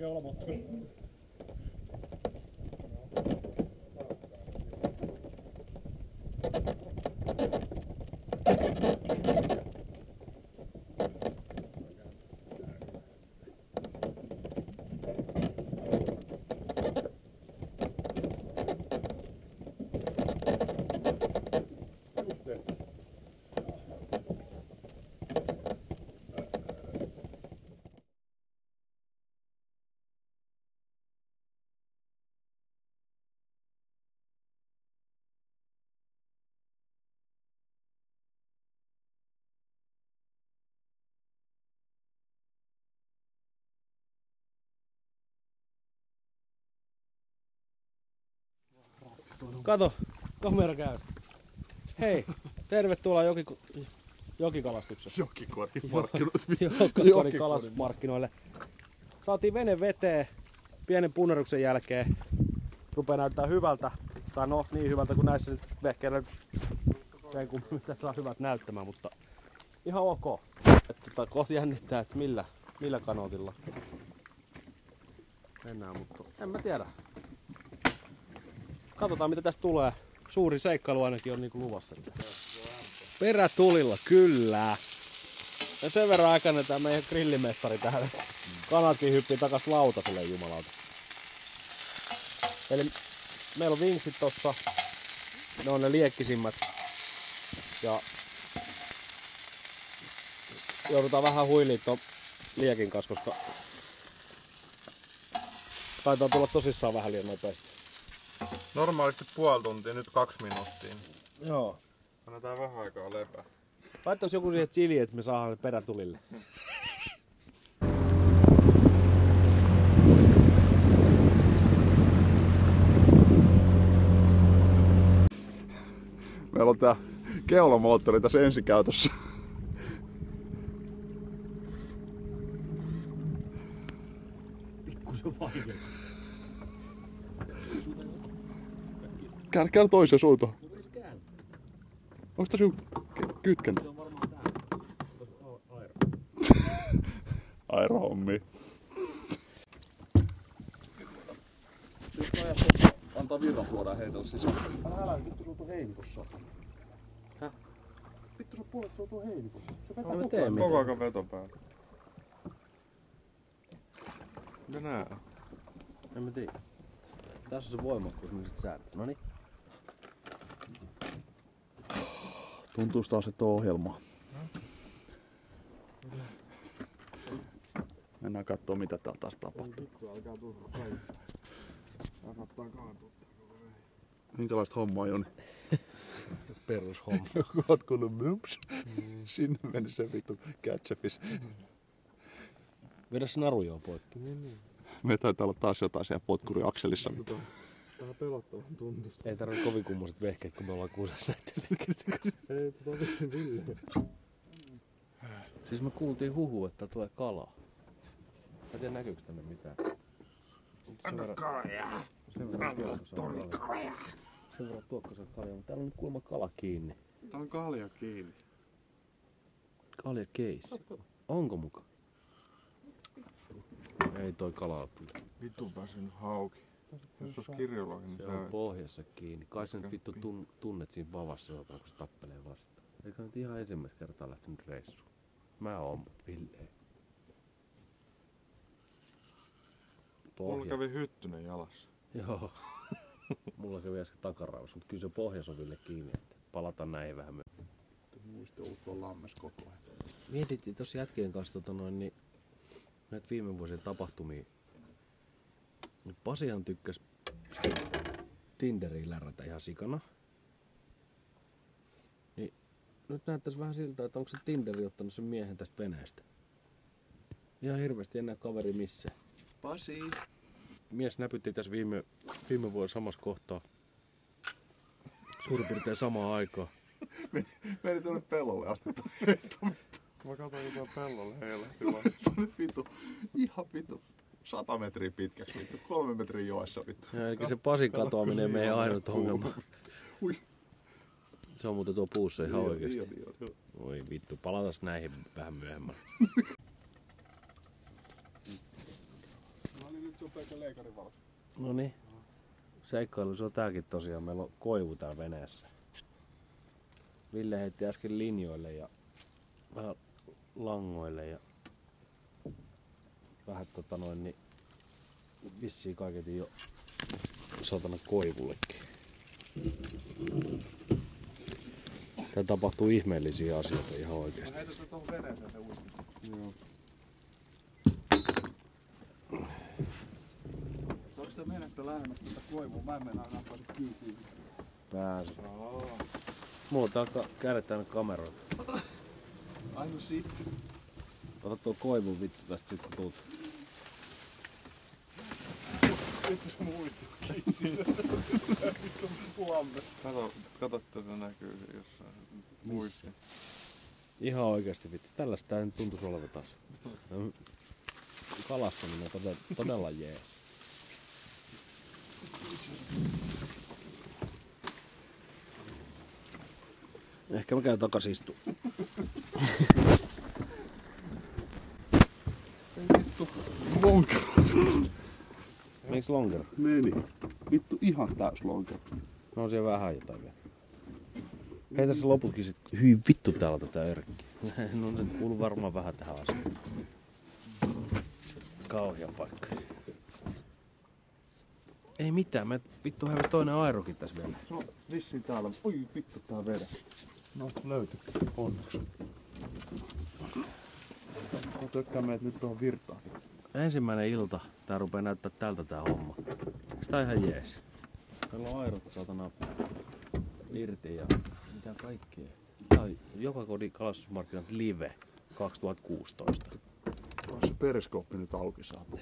keulamoottori. Kato, kamera käy. Hei, tervetuloa jokikalastuksessa. Jokikalastusmarkkinoille. Saatiin vene veteen pienen punneruksen jälkeen. Rupee näyttää hyvältä. Tai no niin hyvältä kuin näissä nyt vehkeillä sen kun mitä saa hyvät näyttämään, mutta ihan ok. Kohti jännittää, että millä kanootilla mennään, mutta en mä tiedä. Katsotaan mitä tästä tulee. Suuri seikkailu ainakin on niinku luvassa. Perätulilla, kyllä. Ja sen verran aikana tää meidän grillimestari täällä. Kanatkin hyppii takas lautaselle, jumalauta. Eli meillä on vinksit tossa. Ne on ne liekkisimmät. Ja joudutaan vähän huiliin ton liekin kanssa, koska taitaa tulla tosissaan vähän liian nopeasti. Normaalisti puoli tuntia, nyt 2 minuuttia. Joo. Annetaan vähän aikaa lepää. Laittais joku siihen chili, että me saadaan perätulille. Meillä on tää keulamoottori tässä ensikäytössä. Pikkusen vaikea. Käännä toisen suuntaan. Onks tää sun kytkän? Se on varmaan tää. Aero. Aerohommi. Antaa virran tuoda heitellä sisään. Älä, vittu sulla on heinikossa. Häh? Vittu sun puolet sulla on heinikossa. Se vetää Koko ajan veto päällä. Mitä nää on? En mä tiedä. Tässä on se voimakkuus, millä sit säädät. Noniin. Tuntuus taas, että on ohjelmaa. Mennään kattoo mitä täällä taas tapahtuu. Alkaa tulla kaikki. Kannattaa kaatua. Minkälaista hommaa, Joni? Perushomma. Oot kuullut mumps? Sinne meni se vittu catchupis. Vedä se naru joo poikki. Me taitaa olla taas jotain siellä potkuriakselissa. Tää pelottavan tuntusta. Ei tarvitse kovin kummoiset vehkeet, kun me ollaan kuusessa näiden. Ei, tosi villeen. Siis me kuultiin huhua, että tulee kalaa. Mä tiedä näkyykö tänne mitään. Anna kalaa! Tuli kalaa! Sen verran tuokkoisa kalja, mutta täällä on nyt kuulemma kala kiinni. Tää on kalja kiinni. Kalja keis. Onko muka? Ei toi kala ole kyllä. Vittu pääsen hauki. Jos olisi kirjologi, niin se on pohjassa kiinni. Kai sä nyt vittu tunnet siinä vavassa, kun se tappelee vastaan. Eikä nyt ihan ensimmäistä kertaa lähtenyt reissuun. Mä oon, mut Ville. Mulla kävi hyttynen jalassa. Joo. Mulla kävi äsken takaraussa, mutta kyllä se pohjassa on Ville kiinni. Että palataan näihin vähän myöhemmin. Muista uuttua lammes koko ajan. Mietittiin tossa jätkien kanssa niin näitä viime vuosien tapahtumia. Pasihan tykkäs Tinderiin lärätä ihan sikana. Niin nyt näyttäisi vähän siltä, että onko se Tinderi ottanut sen miehen tästä veneestä. Ihan hirveästi enää kaveri missään. Pasi! Mies näpytti tässä viime vuonna samassa kohtaa. Suurin piirtein samaan aikaan. Meni tuonne pellolle asti. Mä katsoin jotain pellolle heilahti vaan. Se on nyt vittu, ihan vittu. 100 metriä pitkäksi vittu, 3 metriä joessa vittu. Ja eli se Pasin katoaminen meidän ainut ongelma. Se on muuten tuo puussa ihan oikeesti. Oi vittu, palatas näihin vähän myöhemmin. istuu pelkkä leikarivalot. Noniin. Seikkailu se on tääkin tosiaan. Meillä on koivu täällä veneessä. Ville heitti äsken linjoille ja vähän langoille ja vähän niin vissiin kaiketi jo satana koivullekin. Tää tapahtuu ihmeellisiä asioita ihan oikeesti. Heitä se tuohon veneeseen se uiski. Joo. Saako sitä menettä lähemmäs tätä koivua? Mä en mennä enää pääse kyytiin. Pääsy. Mulla on täällä kädet tänne kameroita. Aino sitten. Ota tuo koivu vittu tästä sit kun tuut. Etäs muistu siitä. Vittu puamme. Kato, että se näkyy jossain. Muisti. Ihan oikeesti vittu. Tällaista tää nyt tuntuis olevan taas. Kalastaminen on todella jees. Ehkä mä käyn takas istuun. Vittu, lonkero. Meiks lonkero? Meni. Vittu ihan täys lonkero. No on siellä vähän jotain vielä. Hei tässä loputkin sit. Hyi vittu täällä tätä örkkiä. No se kuuluu varmaan vähän tähän asiaan. Kauhea paikka. Ei mitään, me vittu hävisi toinen airokin tässä vielä. Se on vissiin täällä. Oi vittu tää vedessä. No löytyi. Onneksi. Mä tykkään meitä nyt tuohon virtaan. Ensimmäinen ilta. Tää rupee näyttää tältä tää homma. Onks tää ihan jees? Meillä on airot satana irti ja mitä kaikkea. Tää on joka kodin kalastusmarkkinat live 2016. On se periskooppi nyt auki saatu.